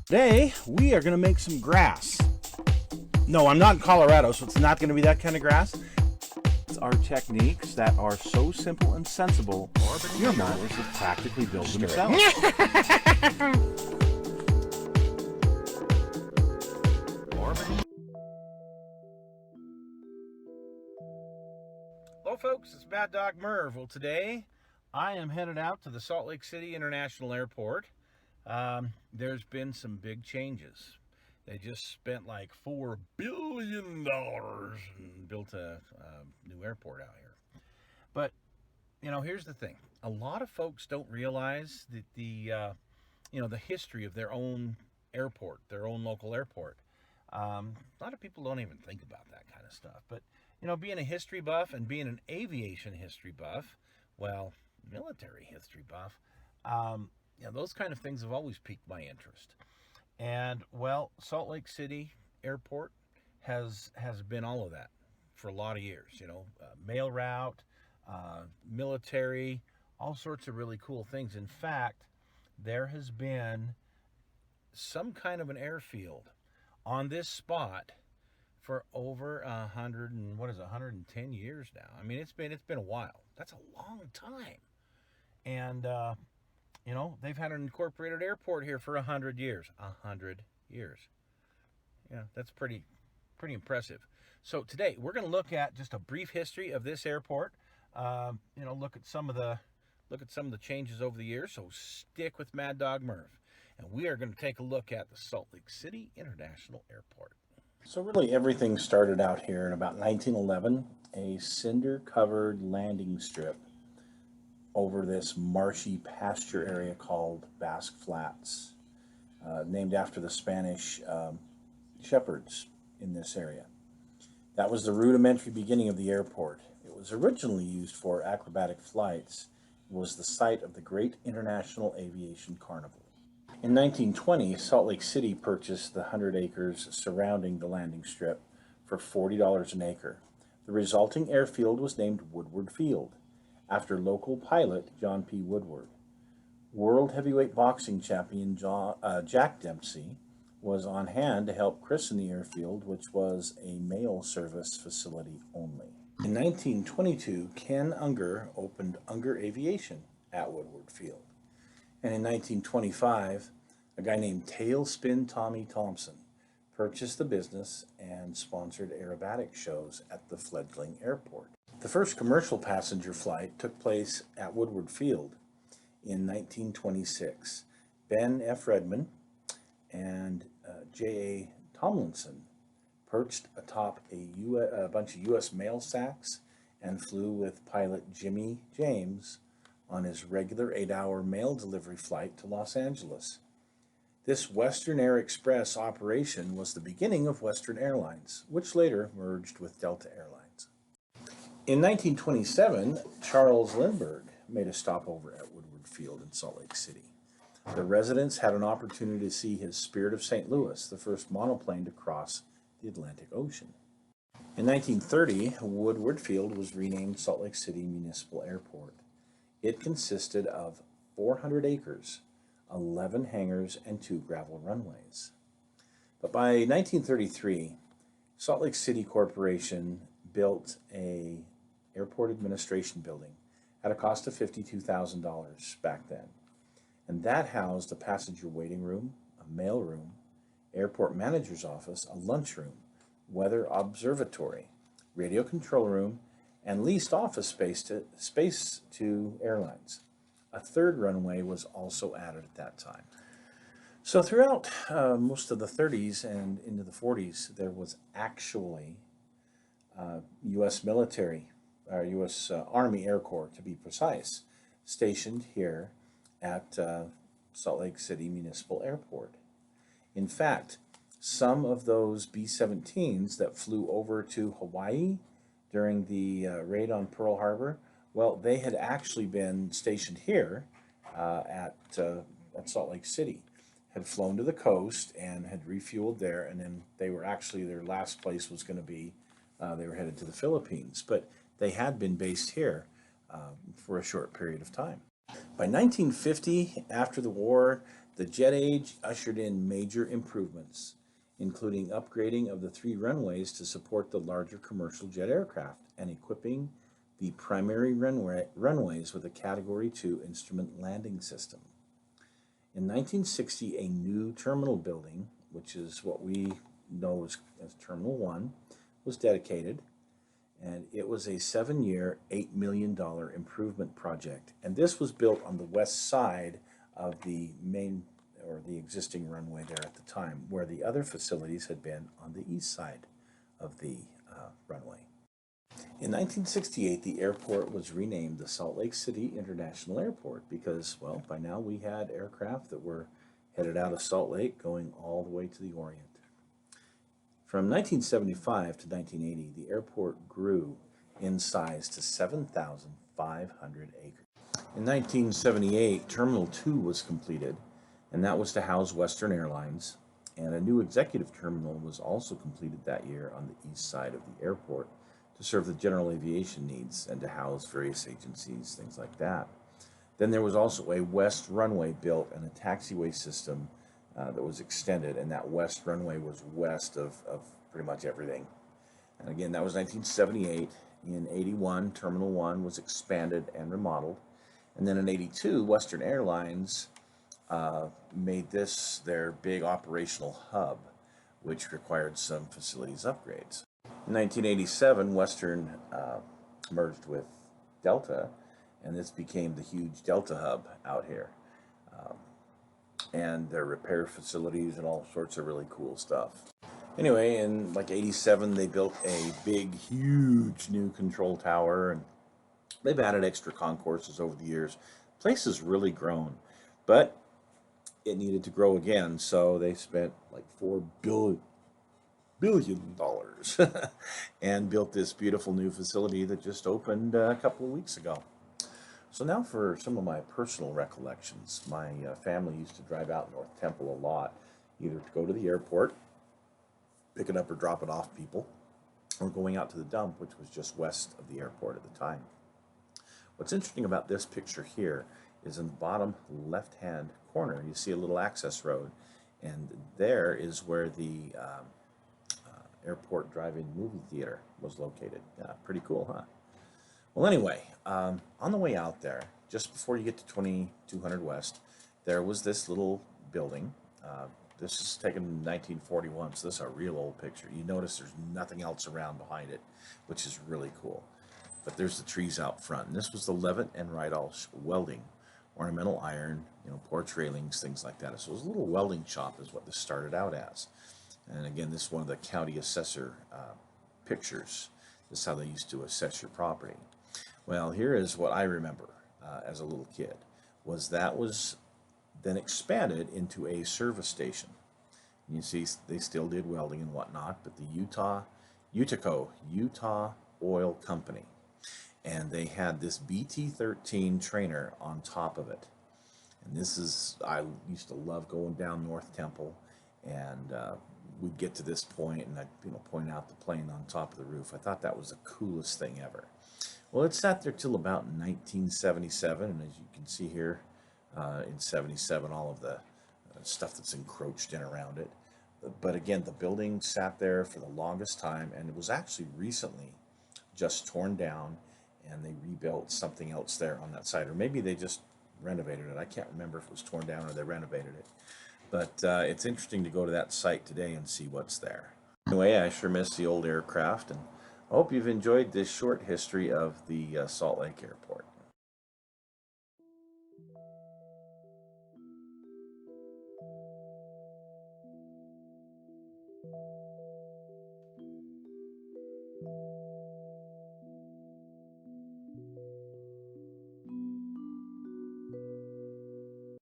Today, we are going to make some grass. No, I'm not in Colorado, so it's not going to be that kind of grass. It's our techniques that are so simple and sensible, your mothers have practically built themselves. Hello folks, it's Mad Dog Merv. Well, today I am headed out to the Salt Lake City International Airport. There's been some big changes. They just spent like $4 billion and built a new airport out here. But, you know, here's the thing. A lot of folks don't realize that the history of their own airport, their own local airport. A lot of people don't even think about that kind of stuff. But, you know, being a history buff and being an aviation history buff, well, military history buff, those kind of things have always piqued my interest. And, well, Salt Lake City Airport has been all of that for a lot of years. You know, mail route, military, all sorts of really cool things. In fact, there has been some kind of an airfield on this spot for over 110 years now. I mean, it's been a while. That's a long time. And they've had an incorporated airport here for 100 years. 100 years. Yeah, that's pretty impressive. So today we're going to look at just a brief history of this airport. Look at some of the changes over the years. So stick with Mad Dog Merv, and we are going to take a look at the Salt Lake City International Airport. So really everything started out here in about 1911, a cinder-covered landing strip over this marshy pasture area called Basque Flats, named after the Spanish shepherds in this area. That was the rudimentary beginning of the airport. It was originally used for acrobatic flights. It was the site of the Great International Aviation Carnival. In 1920, Salt Lake City purchased the 100 acres surrounding the landing strip for $40 an acre. The resulting airfield was named Woodward Field, after local pilot John P. Woodward. World heavyweight boxing champion Jack Dempsey was on hand to help christen the airfield, which was a mail service facility only. In 1922, Ken Unger opened Unger Aviation at Woodward Field. And in 1925, a guy named Tailspin Tommy Thompson purchased the business and sponsored aerobatic shows at the fledgling airport. The first commercial passenger flight took place at Woodward Field in 1926. Ben F. Redman and J.A. Tomlinson perched atop a bunch of U.S. mail sacks and flew with pilot Jimmy James on his regular 8-hour mail delivery flight to Los Angeles. This Western Air Express operation was the beginning of Western Airlines, which later merged with Delta Airlines. In 1927, Charles Lindbergh made a stopover at Woodward Field in Salt Lake City. The residents had an opportunity to see his Spirit of St. Louis, the first monoplane to cross the Atlantic Ocean. In 1930, Woodward Field was renamed Salt Lake City Municipal Airport. It consisted of 400 acres, 11 hangars, and 2 gravel runways. But by 1933, Salt Lake City Corporation built a airport administration building at a cost of $52,000 back then. And that housed a passenger waiting room, a mail room, airport manager's office, a lunchroom, weather observatory, radio control room, and leased office space to airlines. A 3rd runway was also added at that time. So throughout most of the 30s and into the 40s, there was actually U.S. military, or U.S. Army Air Corps to be precise, stationed here at Salt Lake City Municipal Airport. In fact, some of those B-17s that flew over to Hawaii during the raid on Pearl Harbor, well, they had actually been stationed here at Salt Lake City, had flown to the coast and had refueled there, and then they were actually, their last place was going to be, they were headed to the Philippines, but they had been based here for a short period of time. By 1950, after the war, The jet age ushered in major improvements, including upgrading of the 3 runways to support the larger commercial jet aircraft and equipping the primary runways with a Category 2 instrument landing system. In 1960, a new terminal building, which is what we know as Terminal 1, was dedicated, and it was a 7-year, $8 million improvement project. And this was built on the west side of the main or the existing runway there at the time, where the other facilities had been on the east side of the runway. In 1968, the airport was renamed the Salt Lake City International Airport because, well, by now we had aircraft that were headed out of Salt Lake going all the way to the Orient. From 1975 to 1980, the airport grew in size to 7,500 acres. In 1978, Terminal 2 was completed, and that was to house Western Airlines, and a new executive terminal was also completed that year on the east side of the airport to serve the general aviation needs and to house various agencies, things like that. Then there was also a west runway built and a taxiway system that was extended, and that west runway was west of pretty much everything. And again, that was 1978. In 81, Terminal 1 was expanded and remodeled. And then in 82, Western Airlines made this their big operational hub, which required some facilities upgrades. In 1987, Western merged with Delta, and this became the huge Delta hub out here. And their repair facilities and all sorts of really cool stuff. Anyway, in like 87, they built a big, huge new control tower, and they've added extra concourses over the years. The place has really grown, but it needed to grow again, so they spent like $4 billion and built this beautiful new facility that just opened a couple of weeks ago. So now for some of my personal recollections. My family used to drive out North Temple a lot, either to go to the airport, pick it up or drop it off people, or going out to the dump, which was just west of the airport at the time. What's interesting about this picture here is in the bottom left-hand corner, you see a little access road, and there is where the airport drive-in movie theater was located. Yeah, pretty cool, huh? Well, anyway, on the way out there, just before you get to 2200 West, there was this little building. This is taken in 1941, so this is a real old picture. You notice there's nothing else around behind it, which is really cool. But there's the trees out front, and this was the Levitt and Rydal welding, ornamental iron, porch railings, things like that. So it was a little welding shop is what this started out as. And again, this is one of the county assessor pictures. This is how they used to assess your property. Well, here is what I remember as a little kid, was then expanded into a service station. And you see, they still did welding and whatnot, but the Utah Oil Company. And they had this BT-13 trainer on top of it. And I used to love going down North Temple, and we'd get to this point, and I'd point out the plane on top of the roof. I thought that was the coolest thing ever. Well, it sat there till about 1977, and as you can see here, in 77, all of the stuff that's encroached in around it. But again, the building sat there for the longest time, and it was actually recently just torn down, and they rebuilt something else there on that side, or maybe they just renovated it. I can't remember if it was torn down or they renovated it. But it's interesting to go to that site today and see what's there. Anyway, I sure miss the old aircraft, and I hope you've enjoyed this short history of the Salt Lake Airport.